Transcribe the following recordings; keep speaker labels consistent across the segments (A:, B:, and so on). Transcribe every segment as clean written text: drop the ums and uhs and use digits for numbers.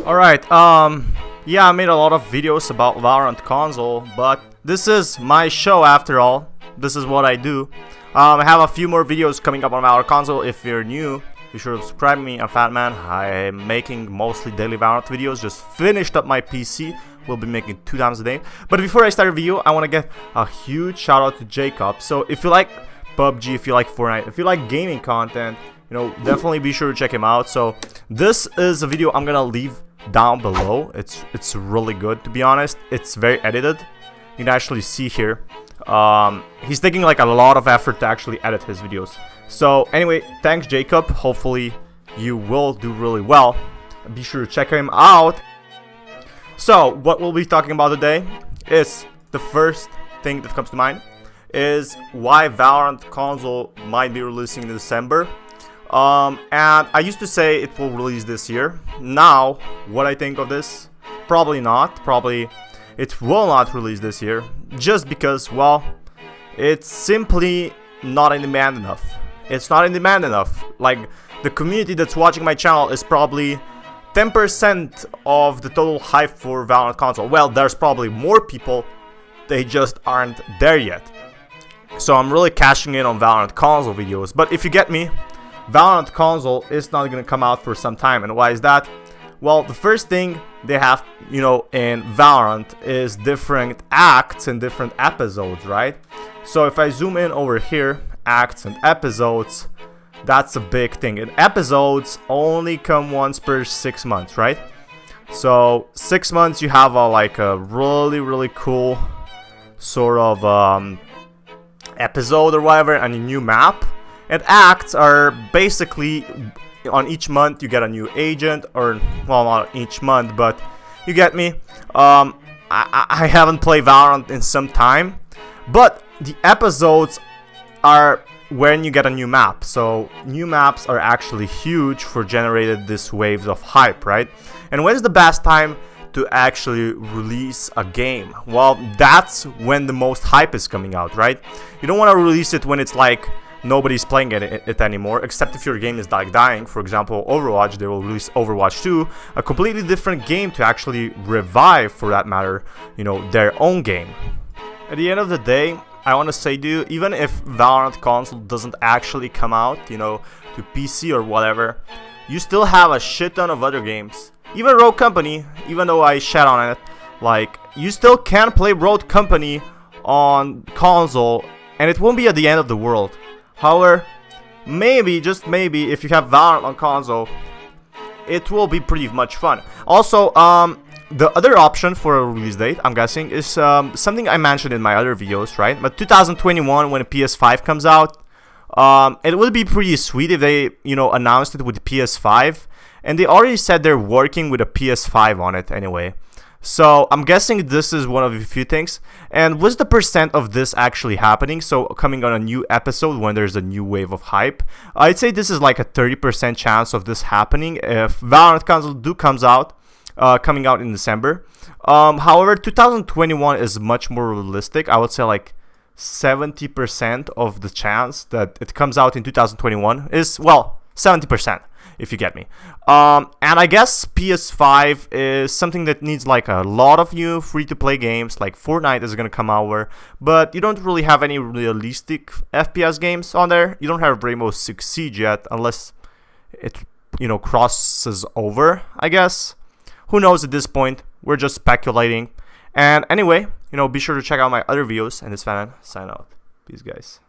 A: Alright, yeah, I made a lot of videos about Valorant console, but this is my show after all. This is what I do. I have a few more videos coming up on Valorant console. If you're new, be sure to subscribe to me. I'm Fat Man. I'm making mostly daily Valorant videos. Just finished up my PC. We'll be making 2 times a day. But before I start the video, I want to get a huge shout out to Jacob. So if you like PUBG, if you like Fortnite, if you like gaming content, you know, definitely be sure to check him out. So this is a video I'm gonna leave down below. It's really good, to be honest. It's very edited. You can actually see here. He's taking like a lot of effort to actually edit his videos. So anyway, thanks Jacob. Hopefully you will do really well. Be sure to check him out. So what we'll be talking about today is the first thing that comes to mind is why Valorant console might be releasing in December. And I used to say it will release this year. Now, what I think of this, probably not. Probably it will not release this year, just because, well, it's simply not in demand enough. It's not in demand enough. Like, the community that's watching my channel is probably 10% of the total hype for Valorant console. Well, there's probably more people, they just aren't there yet. So I'm really cashing in on Valorant console videos. But if you get me, Valorant console is not going to come out for some time. And why is that? Well, the first thing they have, you know, in Valorant is different acts and different episodes, right? So if I zoom in over here, acts and episodes, that's a big thing. And episodes only come once per 6 months, right? So 6 months you have like a really cool sort of episode or whatever, and a new map. And acts are basically on each month you get a new agent, or well, not each month, but you get me. I haven't played Valorant in some time, but the episodes are when you get a new map. So new maps are actually huge for generated this waves of hype, right? And when is the best time to actually release a game? Well, that's when the most hype is coming out, right? You don't want to release it when it's like nobody's playing it anymore, except if your game is like dying. For example, Overwatch, they will release Overwatch 2, a completely different game to actually revive, for that matter, you know, their own game. At the end of the day, I want to say, dude, even if Valorant console doesn't actually come out, you know, to PC or whatever, you still have a shit ton of other games. Even Rogue Company, even though I shat on it, like, you still can play Rogue Company on console, and it won't be at the end of the world. However, maybe, just maybe, if you have Valorant on console, it will be pretty much fun. Also, the other option for a release date, I'm guessing, is something I mentioned in my other videos, right? But 2021, when a PS5 comes out, it would be pretty sweet if they, you know, announced it with PS5. And they already said they're working with a PS5 on it anyway. So I'm guessing this is one of the few things. And what's the percent of this actually happening? So coming on a new episode when there's a new wave of hype, I'd say this is like a 30% chance of this happening if Valorant console comes out, coming out in December. However, 2021 is much more realistic. I would say like 70% of the chance that it comes out in 2021 is, well, 70%. If you get me. And I guess PS5 is something that needs like a lot of new free-to-play games, like Fortnite is gonna come over, but you don't really have any realistic FPS games on there. You don't have Rainbow Six Siege yet, unless it, you know, crosses over, I guess. Who knows at this point? We're just speculating. And anyway, you know, be sure to check out my other videos, and this fan, sign out. Peace, guys.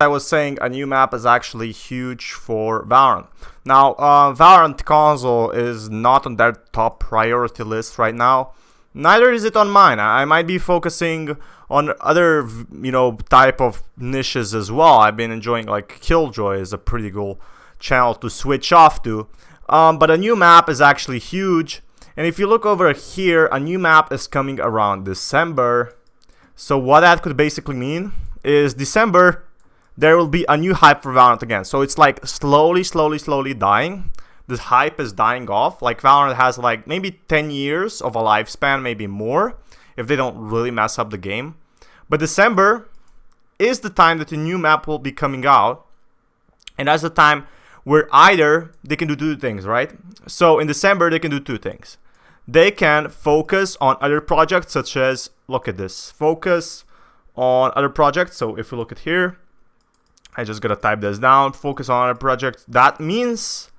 A: I was saying, a new map is actually huge for Valorant. Now, Valorant console is not on their top priority list right now. Neither is it on mine. I might be focusing on other, you know, type of niches as well. I've been enjoying, like, Killjoy is a pretty cool channel to switch off to. But a new map is actually huge. And if you look over here, a new map is coming around December. So what that could basically mean is December, there will be a new hype for Valorant again. So it's like slowly dying. This hype is dying off. Like Valorant has like maybe 10 years of a lifespan, maybe more, if they don't really mess up the game. But December is the time that the new map will be coming out. And that's the time where either they can do 2 things, right? So in December, they can do 2 things. they can focus on other projects, such as, look at this, focus on other projects. So if we look at here, I just gotta type this down, focus on other projects. That means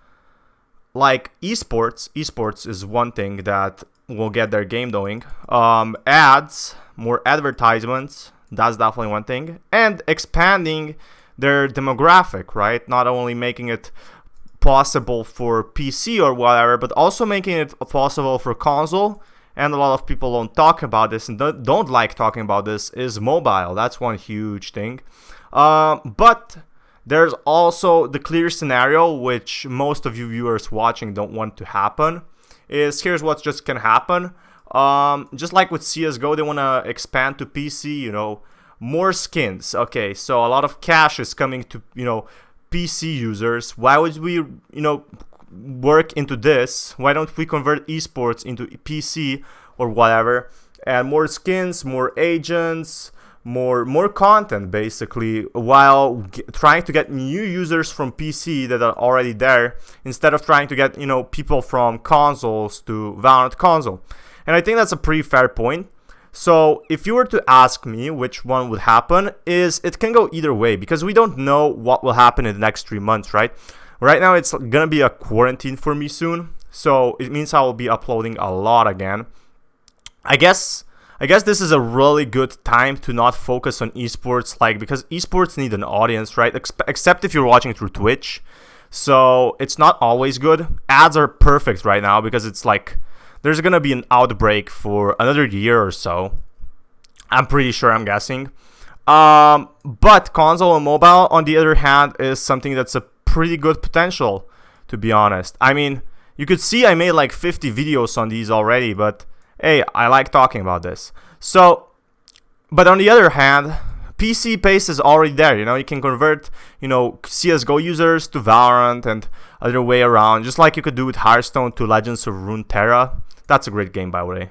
A: like esports is one thing that will get their game going. Ads, more advertisements, that's definitely one thing. And expanding their demographic, right? Not only making it possible for PC or whatever, but also making it possible for console. And a lot of people don't talk about this and don't like talking about this, is mobile. That's one huge thing. But there's also the clear scenario, which most of you viewers watching don't want to happen, is here's what's just can happen. Just like with CSGO, they want to expand to PC, you know, more skins. Okay, so a lot of cash is coming to, you know, PC users. Why would we, you know, work into this? Why don't we convert esports into PC or whatever? And more skins, more agents, more content, basically, while trying to get new users from PC that are already there, instead of trying to get, you know, people from consoles to Valorant console. And I think that's a pretty fair point. So if you were to ask me which one would happen, is it can go either way, because we don't know what will happen in the next 3 months, right? Right now it's gonna be a quarantine for me soon, so it means I will be uploading a lot again. I guess this is a really good time to not focus on esports, like, because esports need an audience, right? Except if you're watching through Twitch. So it's not always good. Ads are perfect right now because it's like there's gonna be an outbreak for another year or so. I'm pretty sure, I'm guessing. But console and mobile, on the other hand, is something that's a pretty good potential, to be honest. I mean, you could see I made like 50 videos on these already, but hey, I like talking about this. So, but on the other hand, PC pace is already there. You know, you can convert, you know, CSGO users to Valorant and other way around, just like you could do with Hearthstone to Legends of Runeterra. That's a great game, by the way.